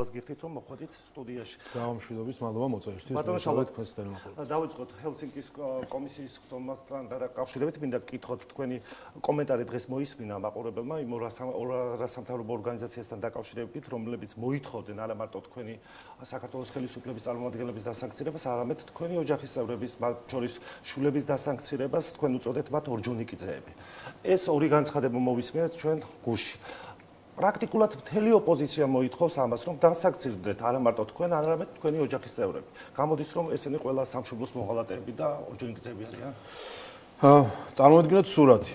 მადლობას გიხდით, რომ მოხვედით სტუდიაში. საამშვიდობის მადლობა მოწვევისთვის. დავიწყოთ ჰელსინკის კომისიის ხდომასთან დაკავშირებით, მინდა გკითხოთ თქვენი კომენტარი დღეს მოისმინა მაყურებელმა იმ რასამთავრობო ორგანიზაციასთან დაკავშირებით, რომლებიც მოითხოვდნენ არა მარტო თქვენი საქართველოს ხელისუფლების წარმომადგენლების დასანქცირებას, არამედ თქვენი ოჯახის წევრების, მათ შორის შვილების დასანქცირებას, თქვენ უწოდეთ მათ ორჯონიკიძეები. ეს ორი განცხადება მოვისმინეთ ჩვენ გუშინ. პრაქტიკულად მთელი ოპოზიცია მოითხოვს ამას, რომ დასანქცირდეთ არა მარტო თქვენ, არამედ თქვენი ოჯახის წევრები. გამოდის, რომ ესენი ყველა სამშობლოს მოღალატეები და ორჯონიკიძეები არიან. წარმოვიდგინოთ სურათი.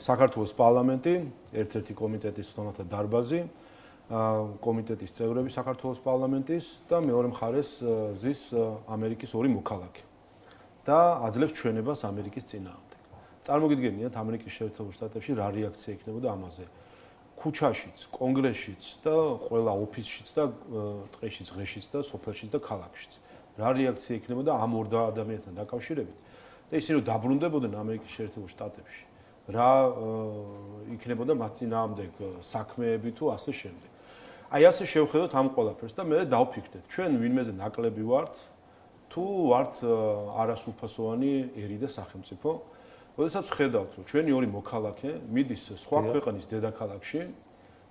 საქართველოს პარლამენტი, ერთ-ერთი კომიტეტის ხდომათა დარბაზი, კომიტეტის წევრები საქართველოს პარლამენტის და მეორე მხარეს ზის ამერიკის ორი მოქალაქე და აძლევს ჩვენებას ამერიკის წინააღმდეგ. წარმოგიდგენიათ ამერიკის შეერთებულ შტატებში რა რეაქცია იქნებოდა ამაზე. ქუჩაშიც, კონგრესშიც და ყველა ოფისშიც და ტყეშიც, ღეშიც და სოფელშიც და ქალაქშიც. რა რეაქცია იქნებოდა ამ ორ ადამიანთან დაკავშირებით და ისინი რომ დაბრუნდებოდნენ ამერიკის შეერთებულ შტატებში. რა იქნებოდა მათ წინააღმდეგ საქმეები თუ ასე შემდეგ. აი ასე შევხედოთ ამ ყველაფერს და მე დავფიქრდეთ, ჩვენ ვინმეზე ნაკლები ვართ თუ ვართ არასრულფასოვანი ერი და სახელმწიფო. როდესაც ხედავთ, რომ ჩვენი ორი მოქალაქე მიდის სხვა ქვეყნის დედაქალაქში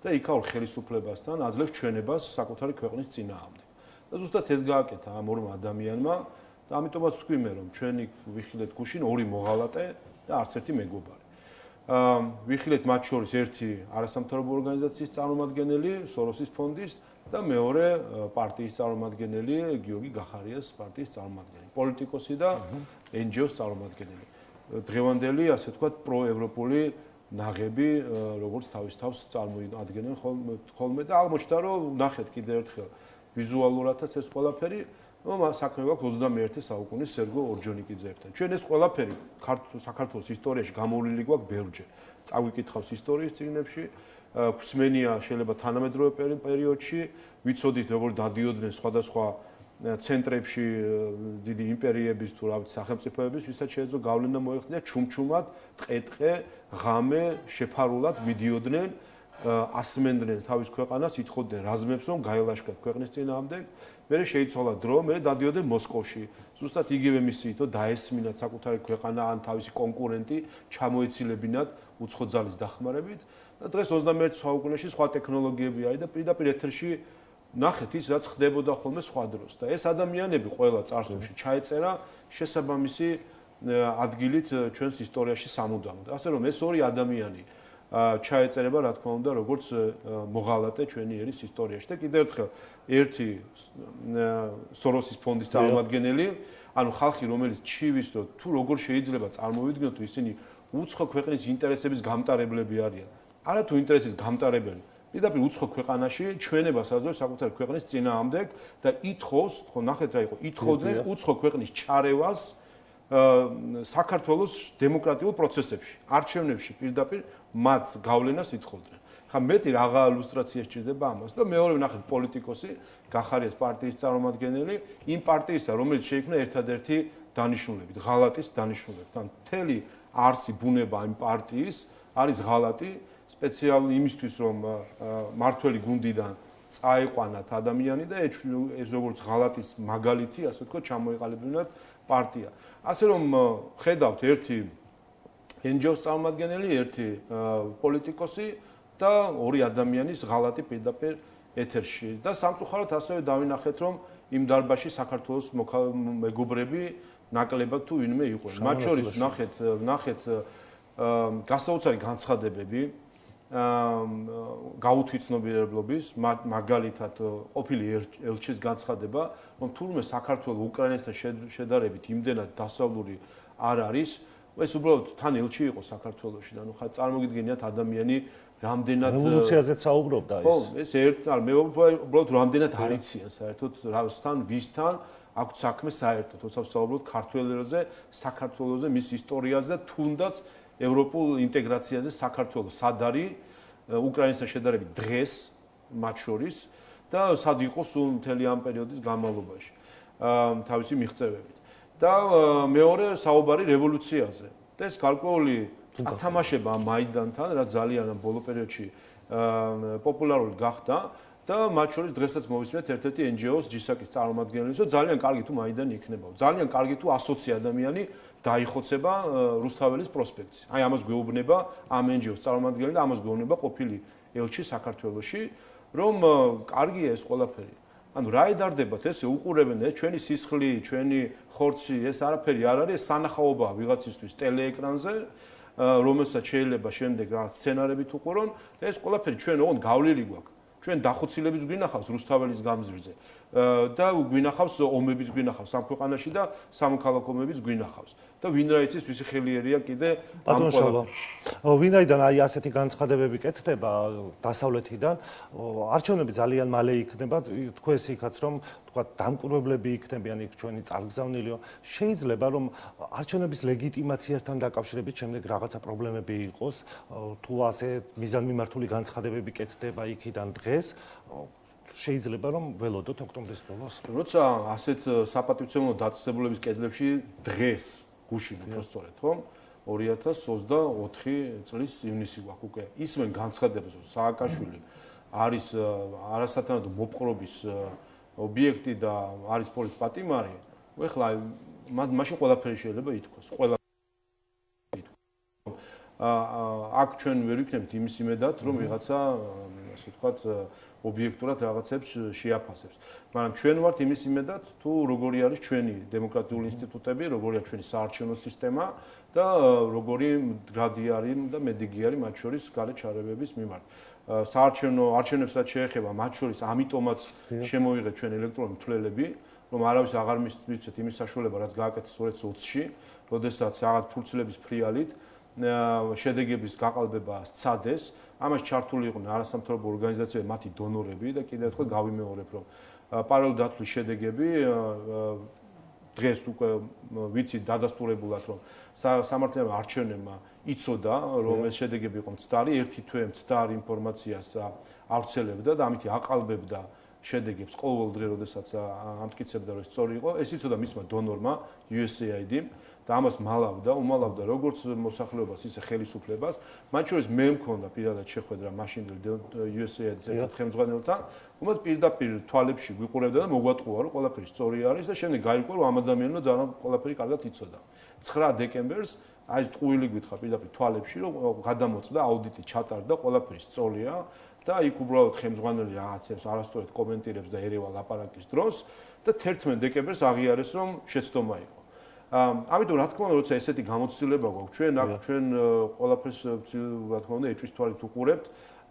და იქაურ ხელისუფლებასთან აძლევს ჩვენებას საკუთარი ქვეყნის წინააღმდეგ. და ზუსტად ეს გააკეთა ამ ორ ადამიანმა და ამიტომაც ვთქვი მე, რომ ჩვენი ვიხილეთ გუშინ ორი მოღალატე და არც ერთი მეგობარი. ვიხილეთ მათ შორის ერთი არასამთავრობო ორგანიზაციის წარმომადგენელი, სოროსის ფონდის და მეორე პარტიის წარმომადგენელი, გიორგი გახარიას პარტიის წარმომადგენელი, პოლიტიკოსი და NGO-ს წარმომადგენელი. დღევანდელი, ასე ვთქვათ, პროევროპული ნაღები, როგორც თავის თავს წარმოადგენენ ხოლმე და აღმოჩნდა, რომ ნახეთ კიდევ ერთხელ ვიზუალურადაც ეს ყველაფერი, რომ საქმე გვაქვს 21 საუკუნის სერგო ორჯონიკიძეებთან. ჩვენ ეს ყველაფერი საქართველოს ისტორიაში გამოვლილი გვაქვს ბევრჯერ. წავიკითხავს ისტორიის წიგნებში, გვსმენია შეიძლება თანამედროვე პერიოდში, ვიცოდით როგორ დადიოდნენ სხვადასხვა ცენტრებში დიდი იმპერიების თუ რა ვიცი სახელმწიფოების, ვისაც შეეძლო გავლენა მოეხდინა ჩუმჩუმად, ტყე-ტყე, ღამე, შეფარულად მიდიოდნენ, ასმენდნენ თავის ქვეყანას, ითხოვდნენ რაზმებს, რომ გაელაშქრათ ქვეყნის წინააღმდეგ. მერე შეიცვალა დრო, მერე დადიოდნენ მოსკოვში. ზუსტად იგივე მისიით, რომ დაესმინათ საკუთარი ქვეყანა ან თავისი კონკურენტი, ჩამოეცილებინათ უცხო ძალის დახმარებით. და დღეს 21 საუკუნეში სხვა ტექნოლოგიები არის და პირდაპირ ეთერში ნახეთ ის რაც ხდებოდა ხოლმე სხვა დროს და ეს ადამიანები ყველა წარსულში ჩაეწერა შესაბამისი ადგილით ჩვენს ისტორიაში სამუდამოდ. ასე რომ ეს ორი ადამიანი ჩაეწერება რა თქმა უნდა როგორც მოღალატე ჩვენი ერის ისტორიაში და კიდევ ერთხელ ერთი სოროსის ფონდის წარმომადგენელი, ანუ ხალხი რომელიც ჩივისო თუ როგორ შეიძლება წარმოვიდგინოთ ისინი უცხო ქვეყნის ინტერესების გამტარებლები არიან. არა თუ ინტერესის გამტარებელი პირდაპირ უცხო ქვეყანაში ჩვენებას აძლევს საკუთარი ქვეყნის წინააღმდეგ და ითხოვს, ხო ნახეთ რა იყო, ითხოვდნენ უცხო ქვეყნის ჩარევას საქართველოს დემოკრატიულ პროცესებში, არჩევნებში პირდაპირ მათ გავლენას ითხოვდნენ. ხა მეტი რაღა ილუსტრაცია სჭირდება ამას და მეორე ნახეთ პოლიტიკოსი, გახარიას პარტიის წარმომადგენელი, იმ პარტიისა, რომელიც შეიქმნა ერთადერთი დანიშნულებით, ღალატის დანიშნულებით. ან მთელი არსი ბუნება იმ პარტიის არის ღალატი სპეციალურად იმისთვის, რომ მართველი გუნდიდან წაეყვანათ ადამიანი და ეს როგორც ღალატის მაგალითი, ასე ვთქვათ, ჩამოეყალიბებინათ პარტია. ასე რომ ხედავთ ერთი NGO-ს წარმომადგენელი, ერთი პოლიტიკოსი და ორი ადამიანის ღალატი პირდაპირ ეთერში და სამწუხაროდ ასევე დავინახეთ, რომ იმ დარბაზში საქართველოს მეგობრები ნაკლებად თუ ვინმე იყვნენ. მათ შორის ნახეთ გასაოცარი განცხადებები გაუთვითცნობიერებლობის, მაგალითად ყოფილი ელჩის განცხადება, რომ თურმე საქართველოს უკრაინასთან შედარებით იმდენად დასავლური არ არის, ეს უბრალოდ თან ელჩი იყო საქართველოში და ნუ ხა წარმოგიდგენიათ ადამიანი რამდენად რევოლუციაზეც საუბრობდა ეს. ხო, ეს მე უბრალოდ რამდენად არიციან საერთოდ რასთან, ვისთან აქვს საქმე საერთოდ, თორსა ვსაუბრობთ ქართველებზე, საქართველოზე, მის ისტორიაზე და თუნდაც ევროპულ ინტეგრაციაზე საქართველოს სად არის უკრაინასთან შედარებით დღეს მათ შორის და სად იყო სულ მთელი ამ პერიოდის განმავლობაში თავისი მიღწევებით. და მეორე საუბარი რევოლუციაზე. და ეს გარკვეული ათამაშება მაიდანთან, რაც ძალიან ამ ბოლო პერიოდში პოპულარული გახდა, და მათ შორის დღესაც მოვისმენთ ერთ-ერთი NGO-ს GISAK-ის წარმომადგენელი, რომ ძალიან კარგი თუ მაიდან იქნება. ძალიან კარგი თუ 120 ადამიანი დაიხოცება რუსთაველის პროსპექტზე. აი ამას გვეუბნება ამ NGO-ს წარმომადგენელი და ამას გვეუბნება ყოფილი ელჩი საქართველოში, რომ კარგია ეს ყველაფერი. ანუ რა ედარდებათ ესე უყურებენ ჩვენი სისხლი, ჩვენი ხორცი, ეს არაფერი არ არის, ეს სანახაობაა ვიღაცისთვის ტელეეკრანზე, რომელსაც შეიძლება შემდეგ რა სცენარებით უყურონ და ეს ყველაფერი ჩვენ ოღონდ გავლილი გვაქვს. ჩვენ დახოცილების გვინახავს რუსთაველის გამზირზე და გვინახავს ომების გვინახავს ამ ქვეყანაში და სამოქალაქო ომების გვინახავს და ვინ რა იცის ვისი ხელიერია კიდე ამ ყველაფერში. ვინაიდან აი ასეთი განცხადებები კეთდება დასავლეთიდან, არჩევნები ძალიან მალე იქნება, თქვენს იქაც რომ თქვა დამკვირვებლები იქნებიან იქ ჩვენი წარგზავნილიო, შეიძლება რომ არჩევნების ლეგიტიმაციასთან დაკავშირებით შემდეგ რაღაცა პრობლემები იყოს, თუ ასე მიზანმიმართული განცხადებები კეთდება იქიდან დღეს შეიძლება რომ ველოდოთ ოქტომბრის ბოლოს. როცა ასეთ საპატივცემულო დაწესებულების კედლებში დღეს გუშინ უფრო სწორედ, ხო? 2024 წლის ივნისი გვაქვს უკვე. ისმენ განცხადებას, რომ სააკაშვილი არის არასათანადო მოპყრობის ობიექტი და არის პოლიტპატიმარი, ეხლა მაშინ ყველაფერი შეიძლება ითქვას. აქ ჩვენ ვერ ვიქნებით იმის იმედად, რომ ვიღაცა ასე ვთქვათ ობიექტურად რაღაცებს შეაფასებს. მაგრამ ჩვენ ვართ იმის იმედად, თუ როგორი არის ჩვენი დემოკრატიული ინსტიტუტები, როგორია ჩვენი საარჩევნო სისტემა და როგორი მდგრადი არის და მედეგი არის მათ შორის გარე ჩარევების მიმართ. არჩევნებსაც შეეხება მათ შორის ამიტომაც შემოიღეთ ჩვენ ელექტრონული მთვლელები, რომ არავის აღარ მისცეთ იმის საშუალება, რაც გააკეთეს 2020-ში, როდესაც რაღაც ფურცლების ფრიალით შედეგების გაყალბება სცადეს. ამას ჩართული იყვნენ არასამთავრობო ორგანიზაციები, მათი დონორები და კიდევ ერთხელ გავიმეორებ, რომ პარალელურ დათვლის შედეგები დღეს უკვე ვიცით დადასტურებულად, რომ სამართლებრივ არჩევნებმა იცოდა, რომ ეს შედეგები იყო მცდარი, ერთი თვე მცდარ ინფორმაციას ავრცელებდა და ამით აყალბებდა შედეგებს ყოველ დღე, როდესაც ამტკიცებდა, რომ სწორი იყო. ეს იცოდა მისმა დონორმა USAID-მ და ამას უმალავდა როგორც მოსახლეობას, ისე ხელისუფლებას. მათ შორის მე მქონდა პირადად შეხვედრა მაშინდელ USAID-ის ერთ ხელმძღვანელთან, რომელიც პირდაპირ თვალებში გვიყურებდა და მოგვატყუა, რომ ყველაფერი სწორი არის და შემდეგ გაირკვა, რომ ამ ადამიანმა ძალიან ყველაფერი კარგად იცოდა. 9 დეკემბერს აი ეს ტყუილი გითხრა პირდაპირ თვალებში, რომ გადამოწდა აუდიტი ჩატარდა, ყველაფერი სწორია და იქ უბრალოდ ხელმძღვანელი რაღაცებს არასწორად კომენტირებს და ერევა ლაპარაკის დროს და 11 დეკემბერს აღიარეს, რომ შეცდომა იყო. ამიტომ რა თქმა უნდა, როცა ესეთი გამოცდილება გვაქვს, ჩვენ ყველაფერს რა თქმა უნდა ეჭვის თვალით უყურებთ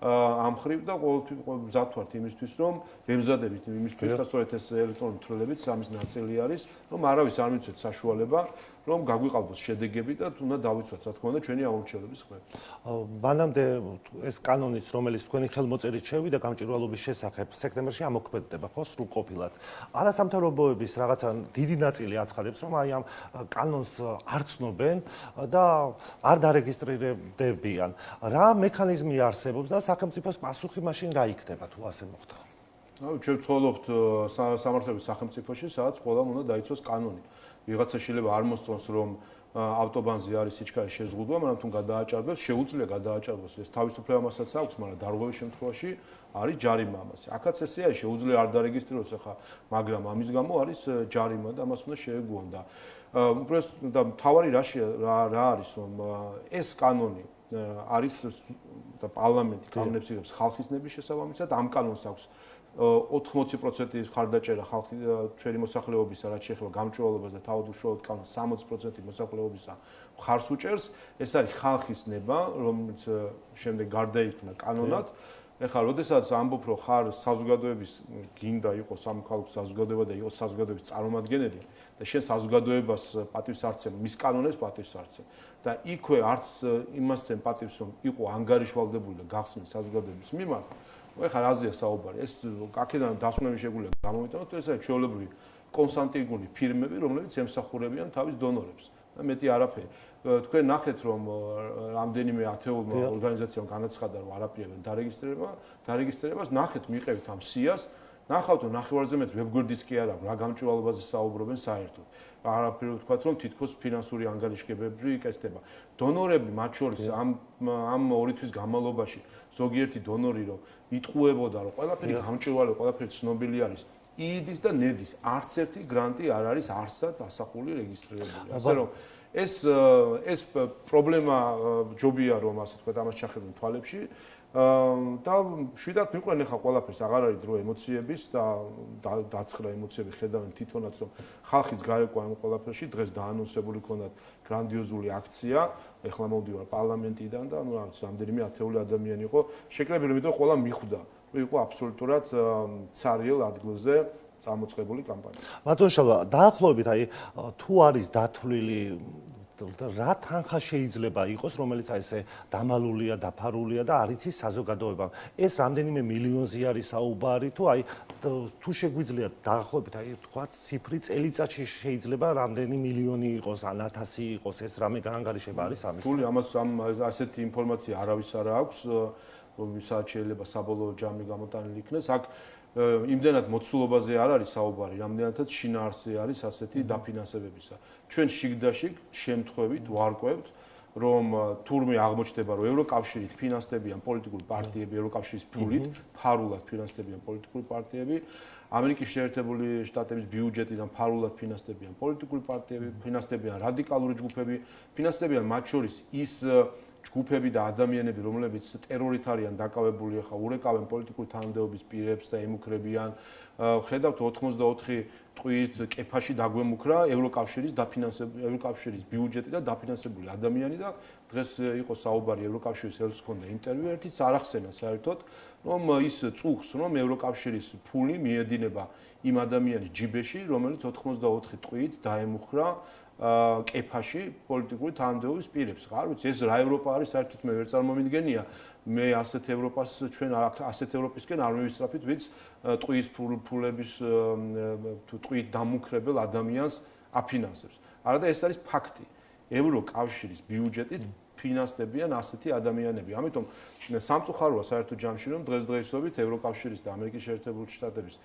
ამ ხრივ და ყოველთვის მზად ვართ იმისთვის, რომ ვემზადებით იმისთვის, რომ სწორედ ეს ელექტრონული მთვრელებიც ამის ნაწილი არის, რომ არავის არ მიცეთ საშუალება, რომ გაგვიყალბოს შედეგები და თუნდაც დავიცვათ, რა თქმა უნდა, ჩვენი აურჩევლების ხმები. მანამდე ეს კანონიც, რომელიც თქვენი ხელმოწერით შევიდა გამჭვირვალობის შესახებ, სექტემბერში ამოქმედდება, ხო, სრულყოფილად. არასამთავრობოების რაღაცა დიდი ნაწილი აცხადებს, რომ აი ამ კანონს არ ცნობენ და არ დარეგისტრირებდებიან. რა მექანიზმი არსებობს და სახელმწიფოს პასუხი მაშინ რა იქნება თუ ასე მოხდა? ჩვენ ვცხოვრობთ სამართლების სახელმწიფოში, სადაც ყველამ უნდა დაიცვას კანონი. ვიღაცა შეიძლება არ მოსწონს, რომ ავტობანზე არის სიჩქარის შეზღუდვა, მაგრამ თუ გადააჭარბებს, შეუძლია გადააჭარბოს. ეს თავისუფლებასაც აქვს, მაგრამ დარღვევის შემთხვევაში არის ჯარიმა ამაზე. აქაც ესე არის, შეუძლია არ დარეგისტრიროს ახლა, მაგრამ ამის გამო არის ჯარიმა და ამას უნდა შეეგუონ და უბრალოდ და თავარი რა არის, რომ ეს კანონი არის და პარლამენტი კანონებს იღებს ხალხის ნების შესაბამისად, ამ კანონს აქვს 80% ხარდაჭერა ხალხი ჩვენი მოსახლეობისა, რაც შეეხება გამჭვირვალობას და თავდაცვით კანონს 60% მოსახლეობისა მხარს უჭერს. ეს არის ხალხის ნება, რომელიც შემდეგ გარდაიქმნა კანონად. ეხლა, როდესაც ამბობ, რომ ხარ საზოგადოების გინდა იყოს სამოქალაქო საზოგადოება და იყოს საზოგადოების წარმომადგენელი და შენ საზოგადოებას პატივს არცემ, მის კანონებს პატივს არცემ და იქვე არც იმასწენ პატივს, რომ იყო ანგარიშვალდებული და გახსნილ საზოგადოების მიმართ. ეხლა რაზეა საუბარი? ეს აქედან დასკვნები შეგვიძლია გამომიტანოთ, ეს არის ჩვეულებრივი კონსალტინგური ფირმები, რომლებიც ემსახურებიან თავის დონორებს და მეტი არაფერი. თქვენ ნახეთ, რომ რამდენიმე ათეულმა ორგანიზაციამ განაცხადა, რომ არაფერი არ დარეგისტრირებას, ნახეთ, მიყევით ამ სიას, ნახავთ ნახევარზე მეც ვებგვერდიც კი არ აქვს, რა გამჭვირვალობაზე საუბრობენ საერთოდ. არაფერი ვთქვათ, რომ თითქოს ფინანსური ანგარიშგებები კეთდება. დონორები, მათ შორის ამ 2 თვის განმავლობაში ზოგიერთი დონორი რომ იტყუებოდა, რომ ყველაფერი გამჭვირვალეა, ყველაფერი ცნობილი არის. იდის და ნედის არც ერთი გრანტი არ არის არსად ასახული რეგისტრირებული. ასე რომ ეს პრობლემა ჯობია რომ ასე ვთქვათ ამას ჩახედონ თვალებში და შვიდად მიყვნენ ხა ყველაფერს აღარ არის დრო ემოციების და დაცხრა ემოციები ხედავენ თვითონაც რომ ხალხის გარეკვა ამ ყველაფერში დღეს დაანონსებული ქონდათ გრანდიოზული აქცია ეხლა მოვდივარ პარლამენტიდან და ნუ რაღაც რამდენიმე ათეული ადამიანი იყო შეკრებილი იმიტომ ყველა მიხვდა რომ იყო აბსოლუტურად ცარიელ ადგილზე წამოწყებული კამპანია. ბატონ შალვა, დაახლოებით აი თუ არის დათვლილი რა თანხა შეიძლება იყოს, რომელიც აი ესე დამალულია, დაფარულია და არ იცის საზოგადოებამ. ეს რამდენიმე მილიონზე არის საუბარი თუ აი თუ შეგვიძლია დაახლოებით აი თქვა ციფრი წელიწადში შეიძლება რამდენი მილიონი იყოს, ან 1000 იყოს, ეს რამე გაანგარიშება არის ამის? თული ამას ასეთი ინფორმაცია არავის არ აქვს, ვისაც შეიძლება საბოლოო ჯამი გამოტანილი იქნეს. აქ იმდენად მოცულობაზე არ არის საუბარი, რამდენადაც შინაარსზე არის ასეთი დაფინანსებებისა. ჩვენ შიგ-და-შიგ შემთხვევით ვარკვევთ, რომ თურმე აღმოჩნდება, რომ ევროკავშირით ფინანსდებიან პოლიტიკური პარტიები, ევროკავშირის ფულით ფარულად ფინანსდებიან პოლიტიკური პარტიები, ამერიკის შეერთებული შტატების ბიუჯეტიდან ფარულად ფინანსდებიან პოლიტიკური პარტიები, ფინანსდებიან რადიკალური ჯგუფები, ფინანსდებიან მათ შორის ის ჯგუფები და ადამიანები, რომლებიც ტერორით არიან დაკავებული, ახლა ურეკავენ პოლიტიკური თანამდებობის პირებს და ემუქრებიან. ხედავთ 84 ტყვით კეფაში დაგვემუქრა ევროკავშირის ბიუჯეტი და დაფინანსებული ადამიანი და დღეს იყო საუბარი ევროკავშირის ელჩს ჰქონდა ინტერვიუ, ერთიც არ ახსენა საერთოდ, რომ ის წუხს, რომ ევროკავშირის ფული მიედინება იმ ადამიანის ჯიბეში, რომელიც 84 ტყვით დაემუქრა კეფაში პოლიტიკური თანამდებობის პირებს. არ ვიცი, ეს რა ევროპა არის, საერთოდ მე ვერ წარმომიდგენია. მე ასეთ ევროპას ჩვენ ასეთ ევროპისკენ არ მივისწრაფით, ვინც ტყუის ფულების თუ ტყვით დამუქრებელ ადამიანს აფინანსებს. არა და ეს არის ფაქტი. ევროკავშირის ბიუჯეტით ფინანსდებიან ასეთი ადამიანები. ამიტომ სამწუხაროა საერთო ჯამში, რომ დღესდღეობით ევროკავშირის და ამერიკის შეერთებული შტატების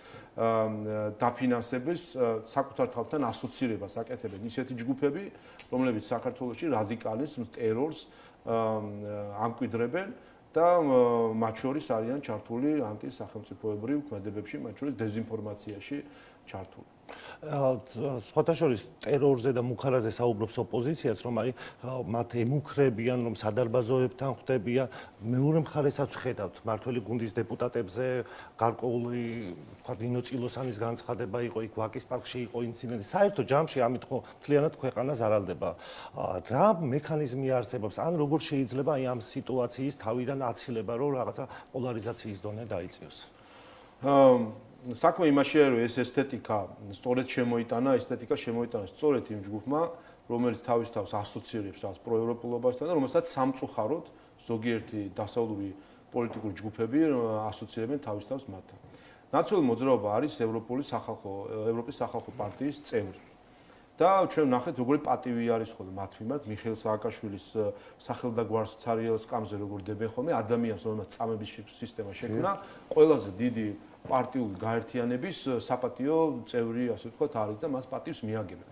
დაფინანსების საკუთარ თავთან ასოცირებას აკეთებენ ისეთი ჯგუფები, რომლებიც საქართველოში რადიკალიზმს, ტერორს ამკვიდრებენ და მათ შორის არიან ჩართული ანტისახელმწიფოებრივ ქმედებებში, მათ შორის დეზინფორმაციაში ჩართული. სხვათა შორის ტერორზე და მუქარაზე საუბრობს ოპოზიციაც, რომ აი მათ ემუქრებიან, რომ სადარბაზოებთან ხვდებიან. მეორე მხარესაც ხედავთ მართველი გუნდის დეპუტატებზე გარკვეული თქვა ნინო წილოსანის განცხადება იყო, იქ ვაკის პარკში იყო ინციდენტი. საერთო ჯამში ამით ხო მთლიანად ქვეყანა ზარალდება. რა მექანიზმი არსებობს, ან როგორ შეიძლება აი ამ სიტუაციის თავიდან აცილება, რომ რაღაცა პოლარიზაციის დონე დაიწიოს? საქმე იმაშია, რომ ეს ესთეტიკა სწორედ შემოიტანა სწორედ იმ ჯგუფმა, რომელიც თავის თავს ასოცირებს რაღაც პროევროპულობასთან და რომელსაც სამწუხაროდ ზოგიერთი დასავლური პოლიტიკური ჯგუფები ასოცირებენ თავის თავს მათთან. ნაციონალური მოძრაობა არის ევროპის სახალხო პარტიის წევრი. და ჩვენ ნახეთ, როგორი პატივი არის ხოლმე მათ მიმართ, მიხეილ სააკაშვილის სახელდაგვარს ცარიელ სკამზე როგორ დებენ ხოლმე ადამიანს, რომელსაც წამების სისტემა შექმნა, ყველაზე დიდი პარტიული გაერთიანების საპატიო წევრი, ასე ვთქვათ, არის და მას პატივს მიაგებენ.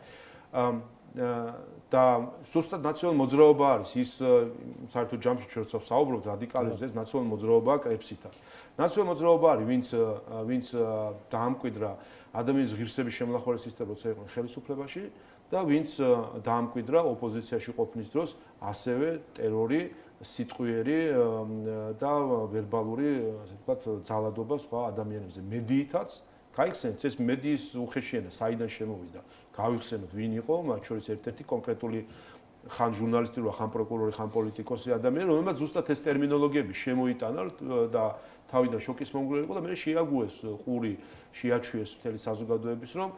და ზუსტად ნაციონალური მოძრაობა არის ის საერთოდ ჯამში ჩვენ როცა ვსაუბრობთ რადიკალიზმზე, ეს ნაციონალური მოძრაობაა კრებსითა. ნაციონალური მოძრაობა არის, ვინც დაამკვიდრა ადამიანის ღირსების შემლახველი სისტემა, როცა იყო ხელისუფლებაში და ვინც დაამკვიდრა ოპოზიციაში ყოფნის დროს ასევე ტერორი, სიტყვიერი და ვერბალური, ასე ვთქვათ, ძალადობა სხვა ადამიანებზე. მედიითაც გაიხსენეთ ეს მედიის უხეშიანება, საიდან შემოვიდა. გავიხსენოთ ვინ იყო, მათ შორის ერთ-ერთი კონკრეტული ხან ჟურნალისტი როა, ხან პროკურორი, ხან პოლიტიკოსი ადამიანი, რომელმაც ზუსტად ეს ტერმინოლოგიები შემოიტანა და თავიდან შოკის მომგვრელი იყო და მე შეაგუეს ყური, შეაჩვიეს მთელი საზოგადოების, რომ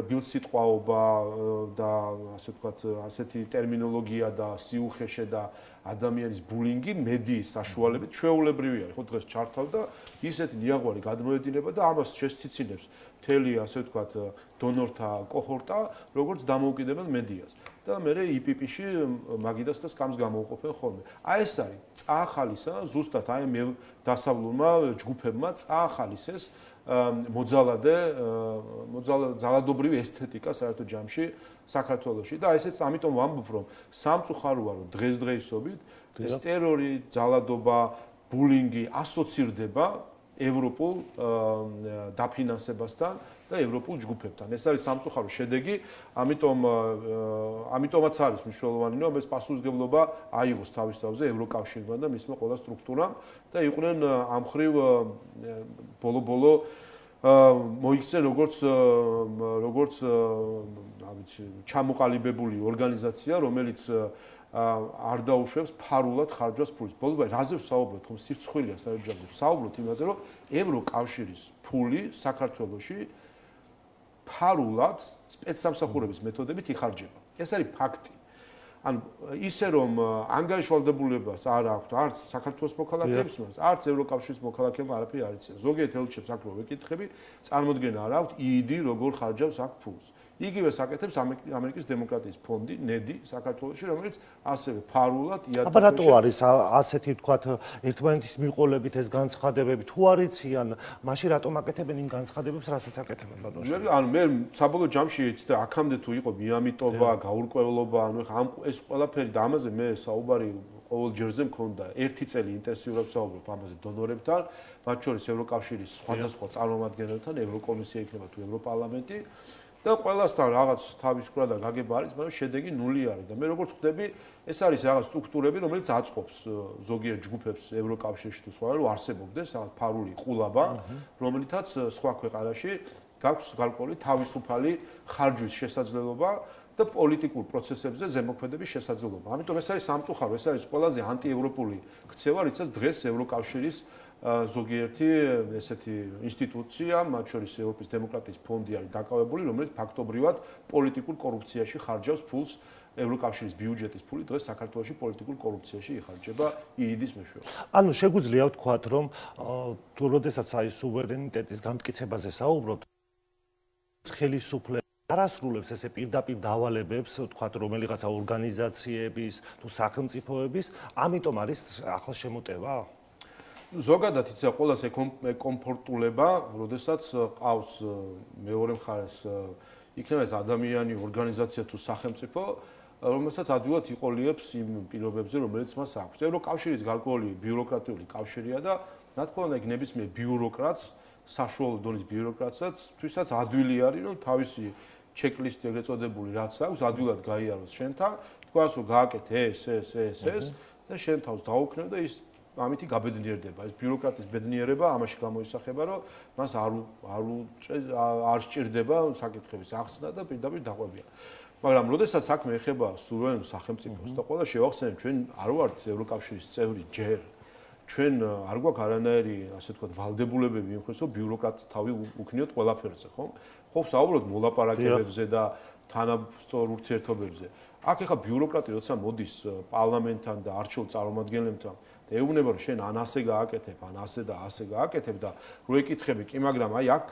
ბილსიტყვაობა და ასე ვთქვათ, ასეთი ტერმინოლოგია და სიუხეშე და ადამიანის ბულინგი მედიის საშუალებით ჩვეულებრივი არის. ხო დღეს ჩართავ და ისეთი ნიაღვარი გადმოედინება და ამას შესციცინებს მთელი ასე ვთქვათ დონორთა კოჰორტა, როგორც დამოუკიდებელ მედიას. და მე იპიპში მაგიდას და სკამს გამოუყოფენ ხოლმე. აი ეს არის წაახალისა ზუსტად აი მე დასავლურმა ჯგუფებმა წაახალისეს ძალადობრივი ესთეტიკა საერთო ჯამში საქართველოში და ესეც ამიტომ ვამბობ რომ სამწუხაროა რომ დღესდღეობით ეს ტერორი, ძალადობა, ბულინგი ასოცირდება ევროპულ დაფინანსებასთან და ევროპულ ჯგუფებთან. ეს არის სამწუხარო შედეგი, ამიტომაც არის მნიშვნელოვანი, რომ ეს პასუხისმგებლობა აიღოს თავის თავზე ევროკავშირმა და მისმა ყველა სტრუქტურამ და იყვნენ ამ მხრივ ბოლო-ბოლო მოიქცნენ როგორც ჩამოყალიბებული ორგანიზაცია, რომელიც არ დაუშვებს ფარულად ხარჯვას ფულის. ბოლომდე რაზე ვსაუბრობთ, ხომ სირცხვილია საერთოდ ვსაუბრობთ იმაზე, რომ ევროკავშირის ფული საქართველოში ფარულად სპეცსამსახურების მეთოდებით იხარჯება. ეს არის ფაქტი. ანუ ისე რომ ანგარიშვალდებულებას არ აქვს არც საქართველოს მოქალაქეებს, არც ევროკავშირის მოქალაქეებმა არაფერი არ იციან. ზოგიერთ ელჩებს აქ რო ვეკითხები, წარმოდგენა არ აქვს იდი როგორ ხარჯავს აქ ფულს. იგივე საკეთებს ამერიკის დემოკრატიის ფონდი, ნედი საქართველოში, რომელიც ასევე ფარულად იადებს. აბა რატო არის ასეთი ვთქვათ ერთმანეთის მიყოლებით ეს განცხადებები? თუ არ იციან, მაშინ რატომ აკეთებენ იმ განცხადებებს, რასაც აკეთებენ ბატონო? ანუ მე საბოლოო ჯამში იცით და აქამდე თუ იყო მიამიტობა, გაურკვევლობა, ანუ ამ ეს ყველაფერი და ამაზე მე საუბარი ყოველ ჯერზე მქონდა. ერთი წელი ინტენსიურად ვსაუბრობ ამაზე დონორებთან, მათ შორის ევროკავშირის სხვადასხვა წარმომადგენელთან, ევროკომისია იქნება თუ ევროპარლამენტი. და ყველასთან რაღაც თავის კვრა და გაგება არის, მაგრამ შედეგი ნული არის და მე როგორც ხვდები, ეს არის რაღაც სტრუქტურები, რომელიც აწყობს ზოგიერთ ჯგუფებს ევროკავშირში თუ სხვა რომ არსებობდეს რაღაც ფარული ყულაბა, რომლითაც სხვა ქვეყანაში გაქვს გარკვეული თავისუფალი ხარჯვის შესაძლებლობა და პოლიტიკურ პროცესებზე ზემოქმედების შესაძლებლობა. ამიტომ ეს არის სამწუხარო, ეს არის ყველაზე ანტიევროპული ქცევა, რითაც დღეს ევროკავშირის ზოგიერთი ესეთი ინსტიტუცია, მათ შორის ევროპის დემოკრატიის ფონდი არის დაკავებული, რომელიც ფაქტობრივად პოლიტიკურ კორუფციაში ხარჯავს ფულს. ევროკავშირის ბიუჯეტის ფული დღეს საქართველოში პოლიტიკურ კორუფციაში იხარჯება იიდის მეშვეობით. ანუ შეგვიძლია ვთქვათ, რომ თუ როდესაც აი სუვერენიტეტის გამტკიცებაზე საუბრობთ, ხელისუფლება არასრულებს ესე პირდაპირ დავალებებს, ვთქვათ, რომელიღაცა ორგანიზაციების თუ სახელმწიფოების, ამიტომ არის ახლა შემოტევა? ზოგადად იცი ყველას ეკომფორტულება, როდესაც ყავს მეორე მხარეს იქნება ეს ადამიანი, ორგანიზაცია თუ სახელმწიფო, რომელსაც ადვილად იყოლიებს იმ პირობებზე, რომელიც მას აქვს. ევროკავშირის გარკვეული ბიუროკრატიული კავშირია და რა თქმა უნდა, იქ ნებისმიერ ბიუროკრატს, საშუალო დონის ბიუროკრატსაც, თვითონ ადვილი არის, რომ თავისი ჩეკლისტი ეგრეთ წოდებული რაც აქვს, ადვილად გაიაროს შენთან, თქვას რომ გააკეთე ეს და შენ თავს დაუქნევ და ის ამითი გაბედნიერდება. ეს ბიუროკრატის ბედნიერება ამაში გამოისახება, რომ მას არ სჭირდება საკითხების ახსნა და პირდაპირ დაყვებია. მაგრამ როდესაც საქმე ეხება სუვერენ სახელმწიფოს და ყველა შევახსენებ, ჩვენ არ ვართ ევროკავშირის წევრი ჯერ. ჩვენ არ გვაქვს არანაირი, ასე ვთქვათ, ვალდებულებები იმ ხერხს, რომ ბიუროკრატს თავი უქნიოთ ყველაფერზე, ხო? ხო, საუბრობთ მოლაპარაკებებზე და თანასწორ ურთიერთობებზე. აქ ეხა ბიუროკრატი როცა მოდის პარლამენტთან და არჩეულ წარმომადგენლებთან და ეუბნება რომ შენ ან ასე გააკეთებ, ან ასე და ასე გააკეთებ და რო ეკითხები კი, მაგრამ აი აქ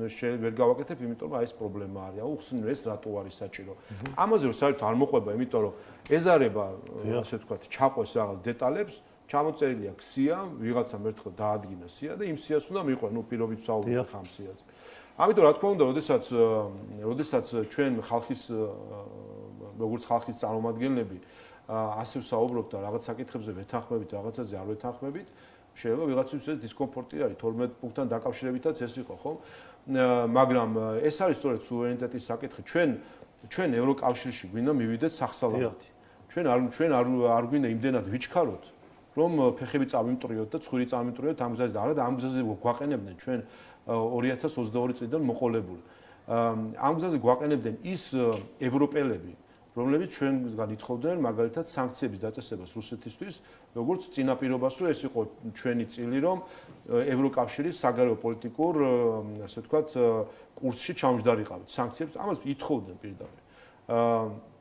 შენ ვერ გავაკეთებ, იმიტომ რომ აი ეს პრობლემა არის. აუ ხსნი ეს რატო არის საჭირო. ამაზე რომ საერთოდ არ მოყვება, იმიტომ რომ ეზარება, ასე ვთქვათ, ჩაყვეს რაღაც დეტალებს, ჩამოწერილია ქსია, ვიღაცამ ერთხელ დაადგინა სია და იმ სიას უნდა მიყვე, ნუ პირობით ვსაუბრობ ხამ სიაზე. ამიტომ რა თქმა უნდა, როდესაც ჩვენ ხალხის როგორც ხალხის წარმომადგენლები ასე ვსაუბრობთ და რაღაც საკითხებზე ვეთანხმებით, რაღაცაზე არ ვეთანხმებით, შეიძლება ვიღაცისთვის ეს დისკომფორტი არის 12 პუნქტთან დაკავშირებითაც ეს იყო, ხო? მაგრამ ეს არის სწორედ სუვერენიტეტის საკითხი. ჩვენ ევროკავშირში გვინდა მივიდეთ სახსალავათი. ჩვენ არ გვინდა იმდენად ვიჩქაროთ, რომ ფეხები წავიმტრიოთ და ცხვირი წავიმტრიოთ ამ გზაზე და არა და ამ გზაზე გვაყენებდნენ ჩვენ 2022 წლიდან მოყოლებული. ამ გზაზე გვაყენებდნენ ის ევროპელები, რომლებიც ჩვენგან ითხოვდნენ მაგალითად სანქციების დაწესებას რუსეთისთვის, როგორც წინაპირობას, რომ ეს იყო ჩვენი წილი, რომ ევროკავშირის საგარეო პოლიტიკურ, ასე ვთქვათ, კურსში ჩამჯდარიყავით სანქციებს, ამას ითხოვდნენ პირდაპირ.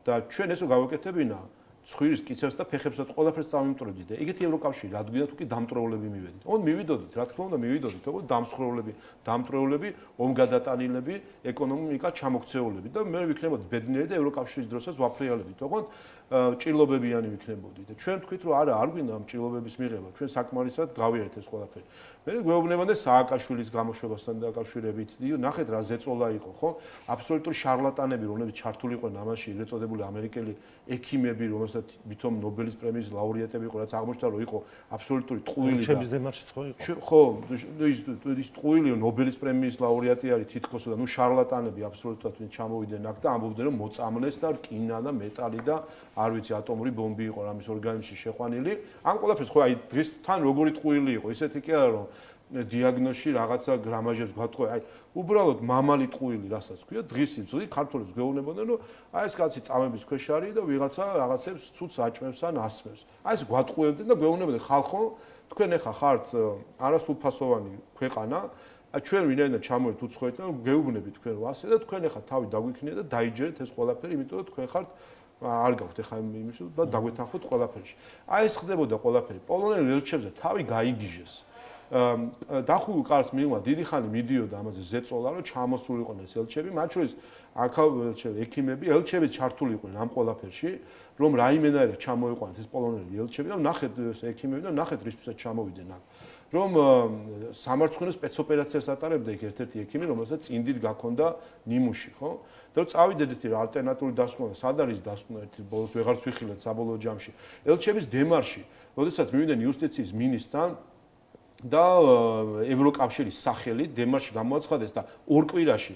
და ჩვენ ესო გავაკეთებინა ცხვირის კიცებს და ფეხებსაც ყველაფერს წავიმტრევდით და ეგეთი ევროკავშირი რადგან თუ კი დამტრეულები მივედით. ოღონდ მივიდოდით, რა თქმა უნდა მივიდოდით, ოღონდ დამსხროლები, ომგადატანილები, ეკონომიკა ჩამოქცეულები და მე ვიქნებოდი ბედნიერი და ევროკავშირის დროსაც ვაფრიალებით. ოღონდ ჭრილობებიანი ვიქნებოდით და ჩვენ თქვით რომ არა არ გვინდა ამ ჭრილობების მიღება ჩვენ საკმარისად გავიარეთ ეს ყველაფერი მე გვეუბნებოდნენ სააკაშვილის გამოშვებასთან დაკავშირებით ნახეთ რა ზეწოლა იყო ხო აბსოლუტური შარლატანები რომლებიც ჩართული იყვნენ ამაში ეგრეთ წოდებული ამერიკელი ექიმები რომელსაც ვითომ ნობელის პრემიის ლაურეატები იყო რაც აღმოჩნდა რომ იყო აბსოლუტური ტყუილი ჩემს დემარშიც ხო იყო ხო ის ტყუილი ნობელის პრემიის ლაურეატი არის თითქოს და ნუ შარლატანები აბსოლუტურად ვინ ჩამოვიდნენ აქ და ამბობდნენ რომ მოწამლეს და რკინა და მეტალი და არ ვიცი ატომური ბომბი იყო რამის ორგანიზმში შეყვანილი ამ ყველაფერს ხო აი დღეს თან როგორი ტყუილი იყო ისეთი კი არა რომ დიაგნოზში რაღაცა გრამაჟებს გვატყო აი უბრალოდ მამალი ტყუილი რასაც ქვია დღის იწვი ქართველებს გეუბნებოდნენ რომ აი ეს კაცი წამების ქვეშ არის და ვიღაცა რაღაცებს ცუც აჭმევს ან ასმევს აი ეს გვატყუებდნენ და გეუბნებოდნენ ხალხო თქვენ ახლა ხართ არასრულფასოვანი ქვეყანა ჩვენ ვინაიდან ჩამოვით უცხოეთ და გეუბნებით თქვენ რომ ასე და თქვენ ახლა თავი დაგვიქნიეთ და დაიჯერეთ ეს ყველაფერი იმიტომ რომ თქვენ ხართ არ გაქვთ ახლა იმის და დაგვეთანხმოთ ყველაფერში აი ეს ხდებოდა ყველაფერი პოლონელ ელჩებზე თავი გაიგიჟეს დახულ კარს მიღმა დიდი ხანი მიდიოდა ამაზე ზეწოლა რომ ჩამოსულიყვნენ ეს ელჩები მათ შორის აქაო ელჩები ექიმები ელჩები ჩართული იყვნენ ამ ყველაფერში რომ რაიმენაირად ჩამოიყვანეთ ეს პოლონელი ელჩები და ნახეთ ეს ექიმები და ნახეთ რისთვისაც ჩამოვიდნენ აქ რომ სამარცხვინო სპეცოპერაციას ატარებდა იქ ერთ-ერთი ექიმი რომელსაც წინდით გაქონდა ნიმუში ხო და წავიდეთ რა ალტერნატიული დასკვნა სად არის დასკვნა ერთი ბოლოს ვეღარ ვიხილეთ საბოლოო ჯამში ელჩების დემარში როდესაც მივიდნენ იუსტიციის მინისტრთან და ევროკავშირის სახელით დემარში გამოაცხადეს და ორ კვირაში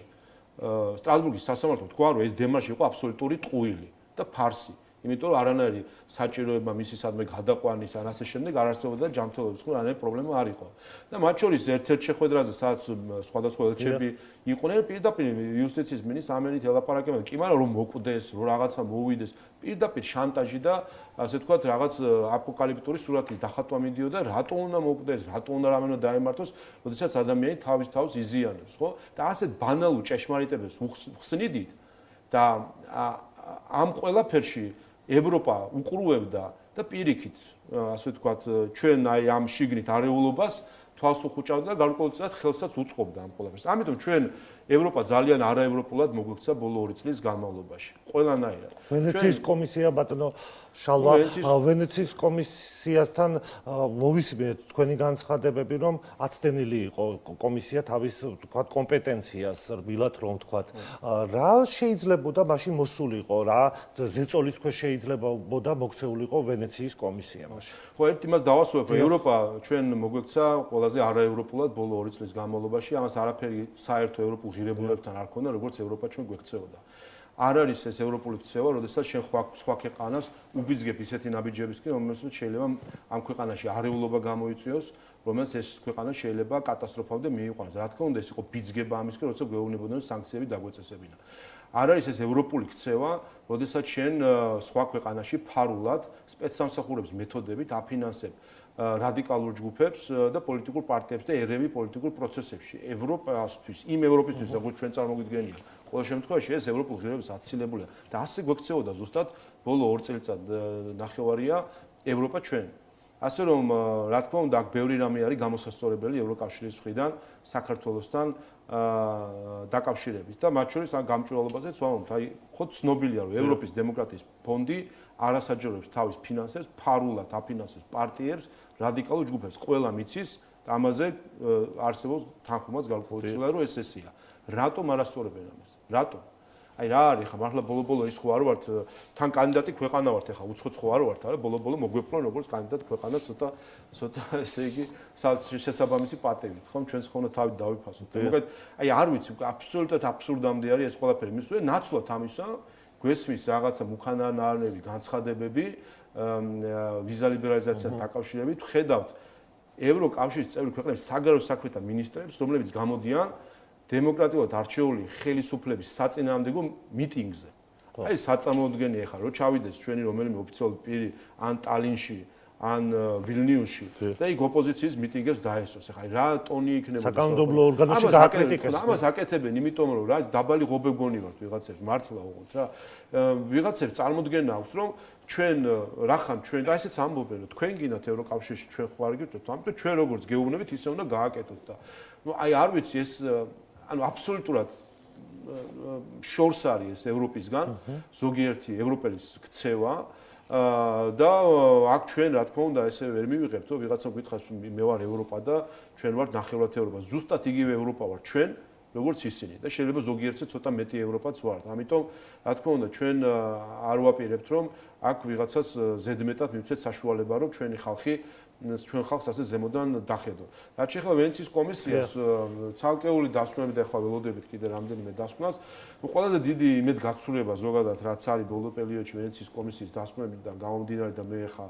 სტრასბურგის სასამართლომ თქვა რომ ეს დემარში იყო აბსოლუტური ტყუილი და ფარსი იმიტომ რომ არანაირი საჭიროება მისისადმე გადაყვანის ან ასე შემდეგ არ არსებობდა ჯანმრთელობის ხო რანაირი პრობლემა არ იყო და მათ შორის ერთ-ერთ შეხვედრაზე სადაც სხვადასხვა ელჩები იყვნენ პირდაპირ იუსტიციის მინისტრს ამენით ელაპარაკებდნენ კი მაგრამ რომ მოკვდეს რომ რაღაცა მოვიდეს პირდაპირ შანტაჟი და ასე თქვათ რაღაც აპოკალიფტური სურათის დახატვა მიდიოდა რატო უნდა მოკვდეს რატო უნდა რამე უნდა დაემართოს როდესაც ადამიანი თავის თავს იზიანებს ხო და ასეთ ბანალურ ჭეშმარიტებებს ხსნიდით და ამ ყველაფერში ევროპა უყურებდა და პირიქით ასე ვთქვათ ჩვენ აი ამ შიგნით არეულობას თვალს უხუჭავდა და გარკვეულწილად ხელსაც უწყობდა ამ ყველაფერს. ამიტომ ჩვენ ევროპა ძალიან არაევროპულად მოგვიქცა ბოლო 2 წლის განმავლობაში. ყველანაირად. ვენეციის კომისია ბატონო შალვა ვენეციის კომისიასთან მოვისმენთ თქვენი განცხადებები რომ აცდენილი იყო კომისია თავის ვთქვათ კომპეტენციას რბილად რომ ვთქვათ რა შეიძლებოდა მაშინ მოსულიყო რა ზეწოლის ქვეშ შეიძლებოდა მოქცეულიყო ვენეციის კომისია მაშინ ხო ერთ იმას დავასრულებ ევროპა ჩვენ მოგვექცა ყველაზე არაევროპულად ბოლო 2 წლის განმავლობაში ამას არაფერი საერთო ევროპულ ღირებულებთან არ ქონდა როგორც ევროპა ჩვენ გვექცეოდა არ არის ეს ევროპული ქცევა, როდესაც შენ სხვა ქვეყანას უბიძგებ ისეთი ნაბიჯებისკენ, რომელსაც შეიძლება ამ ქვეყანაში არეულობა გამოიწვიოს, რომელსაც ეს ქვეყანა შეიძლება კატასტროფამდე მიიყვანოს. რა თქმა უნდა, ეს იყო ბიძგება ამისკენ, როცა გვეუბნებოდნენ სანქციები დაგვეწესებინა. არ არის ეს ევროპული ქცევა, როდესაც შენ სხვა ქვეყანაში ფარულად სპეცსამსახურების მეთოდებით აფინანსებ რადიკალურ ჯგუფებს და პოლიტიკურ პარტიებს და ერევი პოლიტიკურ პროცესებში. ევროპასთვის, იმ ევროპისთვის, როგორც ჩვენ წარმოგვიდგენია, ყოველ შემთხვევაში ეს ევროპულ ღირებულებას აცილებულია და ასე გვექცეოდა ზუსტად ბოლო 2 წელიწად ნახევარია ევროპა ჩვენ. ასე რომ, რა თქმა უნდა, აქ ბევრი რამე არის გამოსასწორებელი ევროკავშირის მხრიდან საქართველოსთან დაკავშირებით და მათ შორის ამ გამჭვირვალობაზეც ვამბობთ, აი, ხო ცნობილია, რომ ევროპის დემოკრატიის ფონდი არასაჯაროებს თავის ფინანსებს ფარულად აფინანსებს პარტიებს, რადიკალურ ჯგუფებს. ყველა მიცის და ამაზე არსებობს თანხმობაც გარკვეულწილად, რომ ეს ესეა. რატომ არასწორებენ ამას? რატომ? აი რა არის ხა მართლა ბოლო-ბოლო ის ხო არ ვართ თან კანდიდატი ქვეყანა ვართ ახლა უცხოც ხო არ ვართ არა ბოლო-ბოლო მოგვეპყრონ როგორც კანდიდატ ქვეყანა ცოტა ესე იგი შესაბამისი პატევით ხომ ჩვენს ხომ თავი დავიფასოთ მოკლედ აი არ ვიცი აბსოლუტურად აბსურდამდე არის ეს ყველაფერი მისვე ნაცვლად ამისა გვესმის რაღაცა მუქანარნავი განცხადებები ვიზა ლიბერალიზაციასთან დაკავშირებით ხედავთ ევროკავშირის წევრი ქვეყნების საგარეო საქმეთა მინისტრებს რომლებიც გამოდიან დემოკრატიულად არჩეული ხელისუფლების საწინააღმდეგო მიტინგზე. აი საწამოდგენია ხარ, რომ ჩავიდეს ჩვენი რომელიმე ოფიციალური პირი ან ტალინში, ან ვილნიუსში და იქ ოპოზიციის მიტინგებს დაესწროს. ახლა რა ტონი იქნება? საკანონმდებლო ორგანოში დააკრიტიკეს. ამას აკეთებენ, იმიტომ რომ რა დაბალი ღობებგონი ვართ ვიღაცებს, მართლა უყურთ რა. ვიღაცებს წარმოდგენა აქვს, რომ ჩვენ რახან ჩვენ და ესეც ამბობენ, რომ თქვენ გინდათ ევროკავშირში ჩვენ ხო არ გიწევთ, ამიტომ ჩვენ როგორც გეუბნებით, ისე უნდა გააკეთოთ და ნუ აი არ ვიცი ეს ანუ აბსოლუტურად შორს არის ეს ევროპისგან ზოგიერთი ევროპელის ქცევა და აქ ჩვენ რა თქმა უნდა ესე ვერ მივიღებთ, რომ ვიღაცამ გითხრას მე ვარ ევროპა და ჩვენ ვართ ნახევრად ევროპა. ზუსტად იგივე ევროპა ვარ ჩვენ, როგორც ისინი და შეიძლება ზოგიერთზე ცოტა მეტი ევროპაც ვართ. ამიტომ რა თქმა უნდა ჩვენ არ ვაპირებთ, რომ აქ ვიღაცას ზედმეტად მივცეთ საშუალება, რომ ჩვენ ხალხს ასე ზემოდან დახედო. რაც შეეხება ვენეციის კომისიას, ცალკეული დასკვნები და ახლა ველოდებით კიდე რამდენიმე დასკვნას, ყველაზე დიდი იმედგაცრუება ზოგადად რაც არის ბოლო პერიოდში ვენეციის კომისიის დასკვნებიდან გამომდინარე და მე ახლა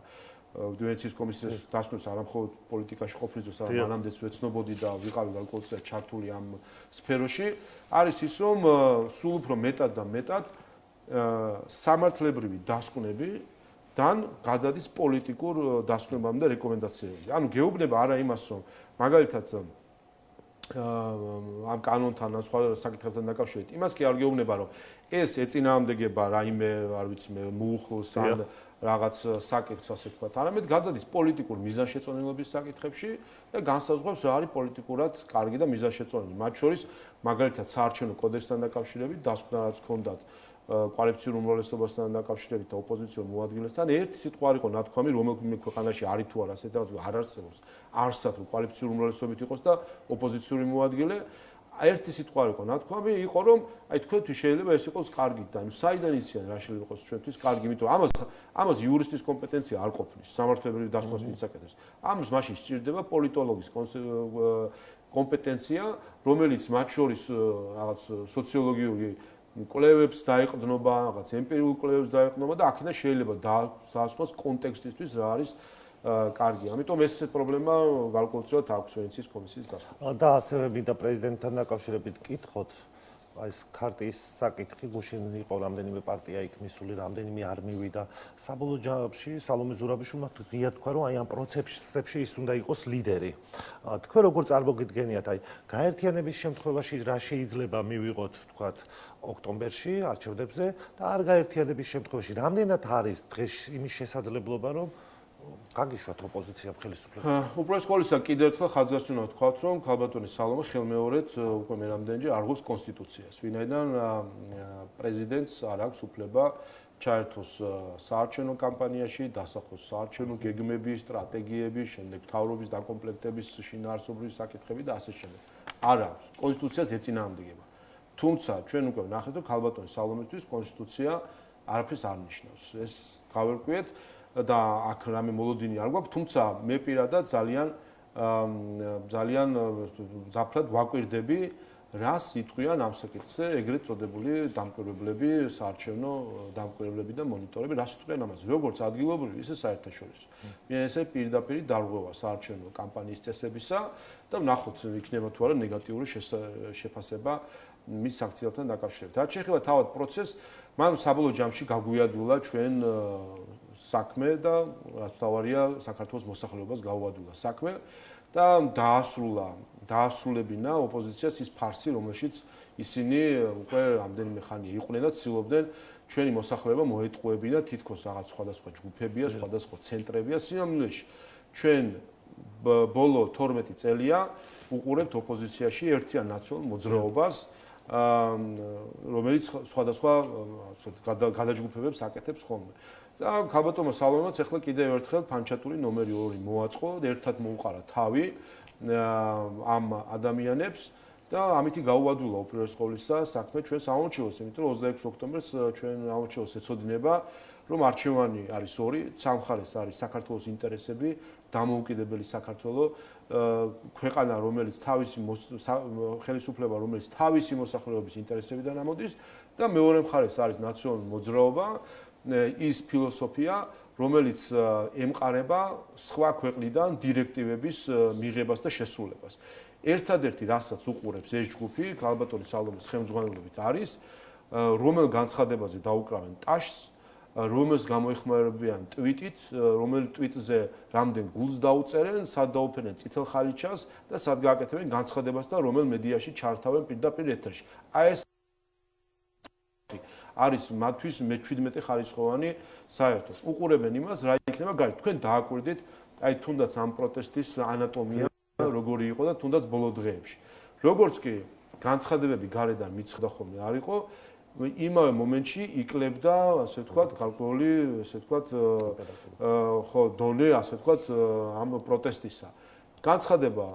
ვენეციის კომისიის დასკვნებს არამხოლოდ პოლიტიკაში ყოფნის დროს, არამედ მანამდეც ვეცნობოდი და ვიყავი გარკვეულწილად ჩართული ამ სფეროში, არის ის, რომ სულ უფრო მეტად და მეტად სამართლებრივი დასკვნები დან გადადის პოლიტიკურ დასკვნებამდე და რეკომენდაციებზე. ანუ გეუბნება არა იმას, რომ მაგალითად ამ კანონთან ან სხვა საკითხებთან დაკავშირებით, იმას კი არ გეუბნება, რომ ეს ეწინააღმდეგება რაიმე, არ ვიცი მე, მუხლს ან რაღაც საკითხს ასე ვთქვათ, არამედ გადადის პოლიტიკურ მიზანშეწონილობის საკითხებში და განსაზღვრავს რა არის პოლიტიკურად კარგი და მიზანშეწონილი. მათ შორის მაგალითად საარჩევნო კოდექსთან დაკავშირებით დასკვნა რაც ჰქონდათ კოალიციურ უმრავლესობასთან დაკავშირებით და ოპოზიციურ მოადგილესთან ერთი სიტყვა არ იყო ნათქვამი, რომელიმე ქვეყანაში არის თუ არა ასეთ რაღაც არ არსებობს. არსად რომ კოალიციური უმრავლესობით იყოს და ოპოზიციური მოადგილე, ერთი სიტყვა არ იყო ნათქვამი, იყო რომ აი თქვენთვის შეიძლება ეს იყოს კარგი და ანუ საიდან იციან რა შეიძლება იყოს ჩვენთვის კარგი, იმიტომ ამას იურისტის კომპეტენცია არ ყოფნის, სამართლებრივი დასკვნას ვინც აკეთებს. ამას მაშინ სჭირდება პოლიტოლოგის კომპეტენცია, რომელიც მათ შორის რაღაც სოციოლოგიური კვლევებს დაეყრდნობა, რაღაც ემპირიულ კვლევებს დაეყრდნობა და აქედან შეიძლება დაასვას კონტექსტისთვის რა არის კარგი. ამიტომ ეს პრობლემა გარკვეულწილად აქვს ვენეციის კომისიის დასკვნას. და ასევე მინდა პრეზიდენტთან დაკავშირებით კითხოთ, აი ეს ქარტიის საკითხი, გუშინ იყო რამდენიმე პარტია იქ მისული, რამდენიმე არ მივიდა. საბოლოო ჯამში სალომე ზურაბიშვილმა ღია თქვა, რომ აი ამ პროცესებში ის უნდა იყოს ლიდერი. თქვენ როგორ წარმოგიდგენიათ, აი გაერთიანების შემთხვევაში რა შეიძლება მივიღოთ, თქვათ, ოქტომბერში არჩევნებზე და არ გაერთიანების შემთხვევაში რამდენად არის დღეს იმის შესაძლებლობა, რომ გაგიშვათ ოპოზიციამ ხელისუფლება. უბრალოდ ყოველისა კიდევ ერთხელ ხაზგასწვრივ ვთქვათ, რომ ქალბატონი სალომე ხელმეორედ უკვე მე რამდენჯერ არღობს კონსტიტუციას, ვინაიდან პრეზიდენტს არ აქვს უფლება ჩაერთოს საარჩევნო კამპანიაში, დასახოს საარჩევნო გეგმების, სტრატეგიების, შემდეგ მთავრობის დაკომპლექტების შინაარსობრივი საკითხები და ასე შემდეგ. არ აქვს. კონსტიტუციას ეწინააღმდეგება. თუმცა ჩვენ უკვე ვნახეთ, რომ ქალბატონი სალომესთვის კონსტიტუცია არაფერს არ ნიშნავს. ეს გავერკვიეთ და აქ რამე მოლოდინი არ გვაქვს, თუმცა მე პირადად ძალიან ზაფხად ვაკვირდები, რას იტყვიან ამ საკითხზე ეგრეთ წოდებული დამკვირვებლები, საარჩევნო დამკვირვებლები და მონიტორები, რას იტყვიან ამაზე, როგორც ადგილობრივი, ისე საერთაშორისო. ესე პირდაპირ დარღვევა საარჩევნო კამპანიის წესებისა და ვნახოთ იქნება თუ არა ნეგატიური შეფასება მის საქციელთან დაკავშირებით. რაც შეეხება თავად პროცესს, მან საბოლოო ჯამში გაგვიადვილა ჩვენ საქმე და რაც თავარია საქართველოს მოსახლეობას გაუადვილა საქმე და დაასრულებინა ოპოზიციას ის ფარსი, რომელშიც ისინი უკვე რამდენიმე ხანია იყვნენ და ცდილობდნენ ჩვენი მოსახლეობა მოეტყუებინა თითქოს რაღაც სხვადასხვა ჯგუფებია, სხვადასხვა ცენტრებია სიამოვნეში. ჩვენ ბოლო 12 წელია უყურებთ ოპოზიციაში ერთიან ნაციონალურ მოძრაობას, რომელიც სხვადასხვა გადაჯგუფებებს აკეთებს ხოლმე. და ქალბატონმა სალომეც ახლა კიდევ ერთხელ ფანჩატური ნომერი 2 მოაწყო და ერთად მოუყარა თავი ამ ადამიანებს და ამითი გაუადვილა უპირველეს ყოვლისა საქმე ჩვენ საამორჩეულოს, იმიტომ რომ 26 ოქტომბერს ჩვენ საამორჩეულოს ეცოდინება, რომ არჩევანი არის ორი, სამხარეს არის საქართველოს ინტერესები, დამოუკიდებელი საქართველო, ქვეყანა, რომელიც თავისი ხელისუფლება, რომელიც თავისი მოსახლეობის ინტერესებიდან ამოდის და მეორე მხარეს არის ნაციონალური მოძრაობა, ის ფილოსოფია, რომელიც ემყარება სხვა ქვეყნიდან დირექტივების მიღებას და შესრულებას. ერთადერთი რასაც უყურებს ეს ჯგუფი, ქალბატონი სალომეს ხელმძღვანელობით არის, რომელ განცხადებაზე დაუკრავენ ტაშს, რომელს გამოეხმარებიან ტვიტით, რომელ ტვიტზე რამდენ გულს დაუწერენ, სად დაუფერენ წითელ ხალიჩას და სად გააკეთებენ განცხადებას და რომელ მედიაში ჩართავენ პირდაპირ ეთერში. აი ეს არის მათთვის მე-17 ხარისხოვანი საერთოდ. უყურებენ იმას, რა იქნება გარეთ. თქვენ დააკვირდით, აი თუნდაც ამ პროტესტის ანატომია როგორი იყო და თუნდაც ბოლო დღეებში. როგორც კი განცხადებები გარედან მიცხდა ხოლმე არ იყო, იმავე მომენტში იკლებდა, ასე ვთქვათ, გარკვეული, ასე ვთქვათ, ხო, დონე, ასე ვთქვათ, ამ პროტესტისა. განცხადება,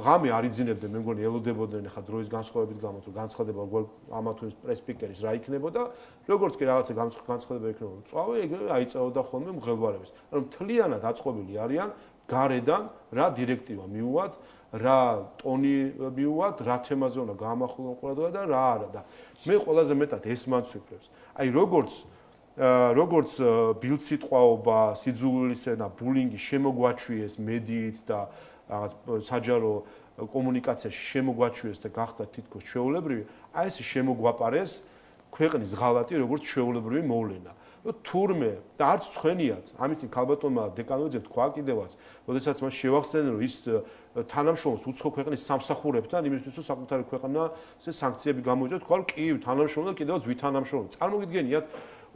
ღამე არ იძინებდნენ, მე მგონი ელოდებოდნენ ახლა დროის განსხვავებით გამო, თუ განცხადება ამა თუ ის პრესპიქტერის რა იქნებოდა, როგორც კი რაღაცა განცხადება იქნებოდა, წავე, ეგრევე აიწეოდა ხოლმე მღელვარების. ანუ მთლიანად აწყობილი არიან გარედან რა დირექტივა მიუვათ, რა ტონი მიუვათ, რა თემაზე უნდა გაამახვილონ ყურადღება და რა არა და მე ყველაზე მეტად ეს მანცვიფრებს. აი როგორც ბილსიტყვაობა, სიძულვილისენა, ბულინგი შემოგვაჩვიეს მედიით და რაღაც საჯარო კომუნიკაციაში შემოგვაჩვიეს და გახდა თითქოს ჩვეულებრივი, აი ეს შემოგვაპარეს ქვეყნის ღალატი როგორც ჩვეულებრივი მოვლენა. თურმე და არც ცხენიათ, ამის წინ ქალბატონმა დეკანოიძემ თქვა კიდევაც, როდესაც მას შევახსენენ, რომ ის თანამშრომლობს უცხო ქვეყნის სამსახურებთან, იმისთვის რომ საკუთარი ქვეყანაზე სანქციები გამოიწვიოს, თქვა რომ კი, თანამშრომლობ და კიდევაც ვითანამშრომლობ. წარმოგიდგენიათ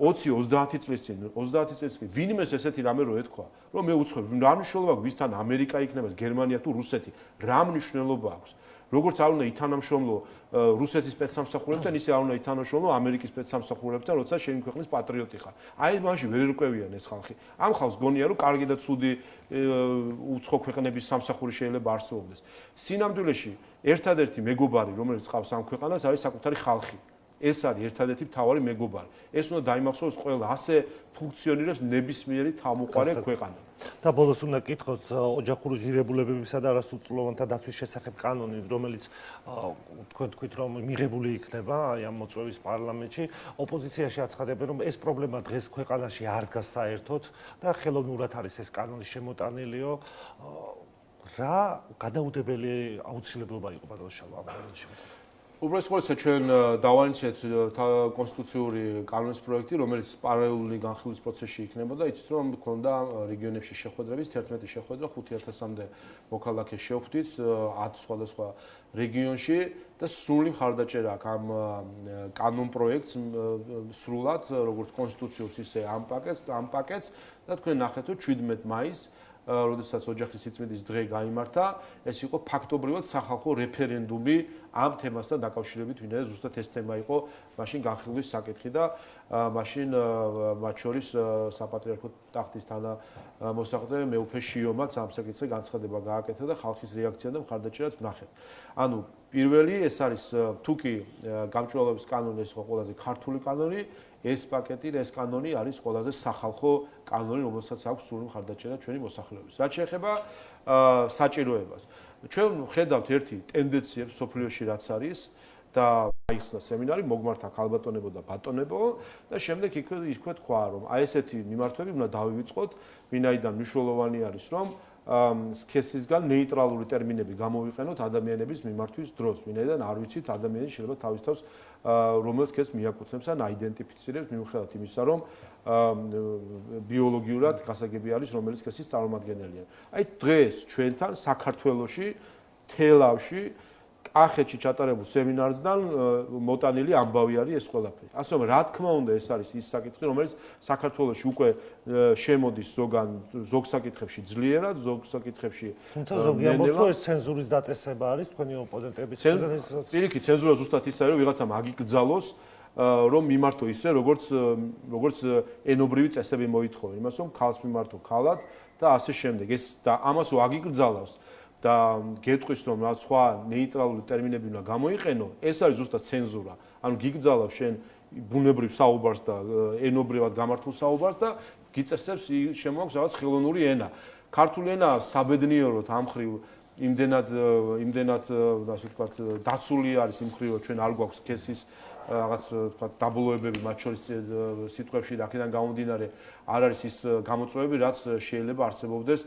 20-30 წლის წინ ვინმეს ესეთი რამე რო ეთქვა, რომ მე უცხო, რა მნიშვნელობა აქვს ვისთან ამერიკა იქნება, გერმანია თუ რუსეთი, რა მნიშვნელობა აქვს? როგორც არ უნდა ითანამშრომლო რუსეთის სპეცსამსახურებთან, ისე არ უნდა ითანამშრომლო ამერიკის სპეცსამსახურებთან, როცა შენი ქვეყნის პატრიოტი ხარ. აი მაშინ ვერ ერკვევიან ეს ხალხი. ამ ხალხს გონია, რომ კარგი და ცუდი უცხო ქვეყნების სამსახური შეიძლება არსებობდეს. სინამდვილეში ერთადერთი მეგობარი, რომელიც ყავს ამ ქვეყანას, არის საკუთარი ხალხი. ეს არის ერთადერთი მთავარი მეგობარი. ეს უნდა დაიმახსოვროს ყველა, ასე ფუნქციონირებს ნებისმიერი თავმოყარე ქვეყანა. და ბოლოს უნდა კითხოს ოჯახური ღირებულებებისა და არასრულწლოვანთა დაცვის შესახებ კანონი, რომელიც თქვით რომ მიღებული იქნება აი ამ მოწვევის პარლამენტში, ოპოზიციაში აცხადებენ რომ ეს პრობლემა დღეს ქვეყანაში არ დგას საერთოდ და ხელოვნურად არის ეს კანონი შემოტანილიო. რა გადაუდებელი აუცილებლობა იყო ბატონო შალვა ამ შემთხვევაში? უბრალოდ ჩვენ დავანიჭეთ კონსტიტუციური კანონის პროექტი, რომელიც პარალელური განხილვის პროცესში იქნებოდა, იცით რომ მქონდა რეგიონებში შეხვედრების 11 შეხვედრა 5000-მდე მოქალაქეს შევხვდით 10 სხვადასხვა რეგიონში და სრული მხარდაჭერა აქვს ამ კანონ პროექტს სრულად, როგორც კონსტიტუციურს, ისე ამ პაკეტს და თქვენ ნახეთ რომ 17 მაისს როდესაც ოჯახის სიწმინდის დღე გაიმართა, ეს იყო ფაქტობრივად სახალხო რეფერენდუმი ამ თემასთან დაკავშირებით, ვინაიდან ზუსტად ეს თემა იყო მაშინ განხილვის საკითხი და მაშინ მათ შორის საპატრიარქო ტახტის თანამოსაყდე მეუფე შიომაც ამ საკითხზე განცხადება გააკეთა და ხალხის რეაქცია და მხარდაჭერაც ვნახეთ. ანუ პირველი ეს არის თუ კი გამჭვირვალეობის კანონი ეს იყო ყველაზე ქართული კანონი, ეს პაკეტი და ეს კანონი არის ყველაზე სახალხო კანონი, რომელსაც აქვს სრული მხარდაჭერა ჩვენი მოსახლეობის. რაც შეეხება საჭიროებას. ჩვენ ხედავთ ერთი ტენდენციებს სოფლიოში რაც არის და აიხსნა სემინარი მოგმართა ქალბატონებო და ბატონებო და შემდეგ იქვე თქვა რომ აი ესეთი მიმართვები უნდა დავივიწყოთ, ვინაიდან მნიშვნელოვანი არის რომ სქესისგან ნეიტრალური ტერმინები გამოვიყენოთ ადამიანების მიმართვის დროს, ვინაიდან არ ვიცით ადამიანი შეიძლება თავის თავს რომელ სქესს მიაკუთვნებს ან აიდენტიფიცირებს მიუხედავად იმისა, რომ ბიოლოგიურად გასაგები არის რომელი სქესის წარმომადგენელია. აი დღეს ჩვენთან საქართველოში თელავში კახეთში ჩატარებულ სემინარიდან მოტანილი ამბავი არის ეს ყველაფერი. ასე რომ რა თქმა უნდა ეს არის ის საკითხი, რომელიც საქართველოში უკვე შემოდის ზოგ საკითხებში ძლიერად, ზოგ საკითხებში თუმცა ზოგი ამბობს რომ ეს ცენზურის დაწესება არის თქვენი ოპონენტების მხრიდან. პირიქით ცენზურა ზუსტად ის არის რომ ვიღაცამ აგიკრძალოს რომ მიმართო ისე როგორც ენობრივი წესები მოითხოვენ, იმას რომ ქალს მიმართო ქალად და ასე შემდეგ. ეს და ამას აგიკრძალავს და გეტყვის რომ რა სხვა ნეიტრალური ტერმინები უნდა გამოიყენო, ეს არის ზუსტად ცენზურა. ანუ გიგრძალავს შენ ბუნებრივ საუბარს და ენობრივად გამართულ საუბარს და გიწესებს შემოაქვს რაღაც ხელოვნური ენა. ქართული ენა საბედნიეროდ ამ მხრივ იმდენად ასე ვთქვათ დაცული არის იმ მხრივ ჩვენ არ გვაქვს სქესის რაღაც ვთქვათ დაბოლოებები მათ შორის სიტყვებში და აქედან გამომდინარე არ არის ის გამოწვევები რაც შეიძლება არსებობდეს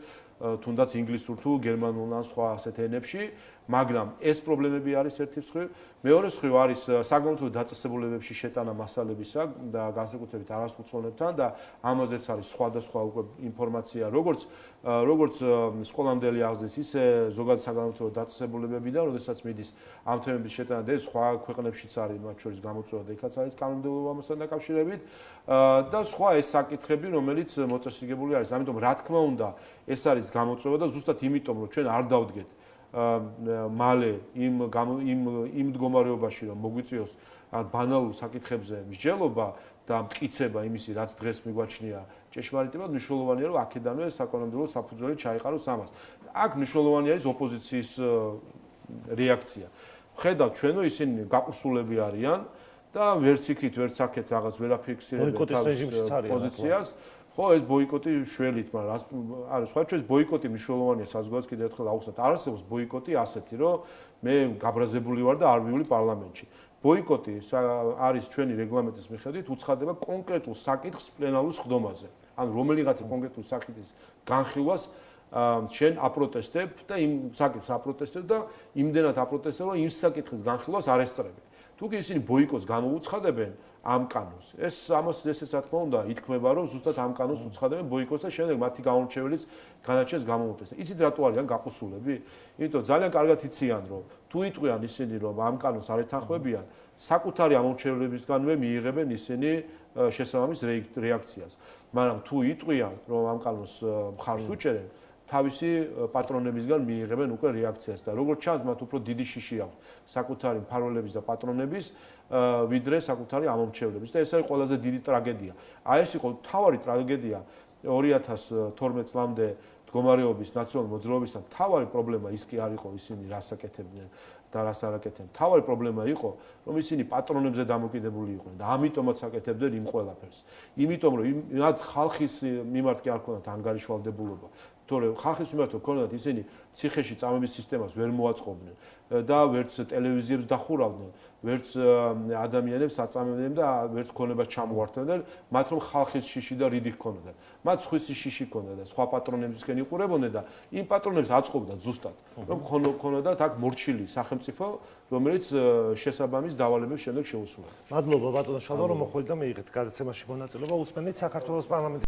თუნდაც ინგლისურ თუ გერმანულ ან სხვა ასეთ ენებში, მაგრამ ეს პრობლემები არის ერთი მხრივ, მეორე მხრივ არის საგამომთხვევრო დაწესებულებებში შეტანა მასალებისა და განსაკუთრებით არასრულწლოვანებთან და ამაზეც არის სხვადასხვა უკვე ინფორმაცია, როგორც სკოლამდელი აღზრდის, ისე ზოგადად საგამომთხვევრო დაწესებულებებიდან, როდესაც მიდის ამ თემების შეტანა და სხვა ქვეყნებშიც არის მათ შორის გამოწვევა და იქაც არის კანონმდებლობა ამასთან დაკავშირებით და სხვა ეს საკითხები, რომელიც მოწესრიგებული არის. ამიტომ რა თქმა უნდა ეს არის გამოწვევა და ზუსტად იმიტომ რომ ჩვენ არ დავდგეთ მალე იმ მდგომარეობაში რომ მოგვიწიოს ბანალურ საკითხებზე მსჯელობა და მტკიცება იმისი რაც დღეს მიგვაჩნია ჭეშმარიტებად მნიშვნელოვანია რომ აქედანვე საკანონმდებლო საფუძველი ჩაიყაროს ამას. აქ მნიშვნელოვანი არის ოპოზიციის რეაქცია. ხედავთ ჩვენო ისინი გაყუსულები არიან და ვერც იქით ვერც აქეთ რაღაც ვერ აფიქსირებენ პოზიციას. ხო, ეს ბოიკოტი შველით, მაგრამ არის სხვა ჩვენს ბოიკოტი მნიშვნელოვანია საზოგადოებას კიდევ ერთხელ აუხსნათ. არ არსებობს ბოიკოტი ასეთი, რომ მე გაბრაზებული ვარ და არ ვივლი პარლამენტში. ბოიკოტი არის ჩვენი რეგლამენტის მიხედვით უცხადება კონკრეტულ საკითხს პლენარულ სხდომაზე. ანუ რომელიღაცა კონკრეტულ საკითხის განხილვას შენ აპროტესტებ და იმ საკითხს აპროტესტებ და იმდენად აპროტესტებ, რომ იმ საკითხის განხილვას არ ესწრები. თუ კი ისინი ბოიკოტს გამოუცხადებენ ამ კანონს. ამას რა თქმა უნდა ითქმება, რომ ზუსტად ამ კანონს უცხადებენ ბოიკოტს და შემდეგ მათი გამორჩეველიც განაჩენს გამოუწეს. იცით რატო არიან გაყუსულები? იმიტომ ძალიან კარგად იციან, რომ თუ იტყვიან ისინი, რომ ამ კანონს არ ეთანხმებიან, საკუთარი ამორჩევლებისგანვე მიიღებენ ისინი შესაბამის რეაქციას. მაგრამ თუ იტყვიან, რომ ამ კანონს მხარს უჭერენ, თავისი პატრონებისგან მიიღებენ უკვე რეაქციას და როგორც ჩანს, მათ უფრო დიდი შიში აქვს საკუთარი მფარველების და პატრონების ვიდრე საკუთარი ამომრჩევლების და ეს არის ყველაზე დიდი ტრაგედია. აი ეს იყო მთავარი ტრაგედია 2012 წლამდე მდგომარეობის ნაციონალური მოძრაობისა. მთავარი პრობლემა ის კი არ იყო ისინი რას აკეთებდნენ და რას არ აკეთებდნენ. მთავარი პრობლემა იყო, რომ ისინი პატრონებზე დამოკიდებული იყვნენ და ამიტომაც აკეთებდნენ იმ ყველაფერს. იმიტომ რომ მათ ხალხის მიმართ კი არ ქონდათ ანგარიშვალდებულობა. თორე ხალხის მიმართ ქონდათ ისინი ციხეში წამების სისტემას ვერ მოაწყობდნენ და ვერც ტელევიზიებს დახურავდნენ, ვერც ადამიანებს აწამებდნენ და ვერც ქონებას ჩამოართმევდნენ, მათ რომ ხალხის შიში და რიდი ჰქონდათ. მათ სხვისი შიში ჰქონდათ და სხვა პატრონებისკენ იყურებოდნენ და იმ პატრონებს აწყობდათ ზუსტად, რომ ქონოდათ აქ მორჩილი სახელმწიფო, რომელიც შესაბამის დავალებებს შემდეგ შეუსრულებდა. მადლობა ბატონო შალვა რომ მოხვედით და მიიღეთ გადაცემაში მონაწილეობა. უსმენთ საქართველოს პარლამენტის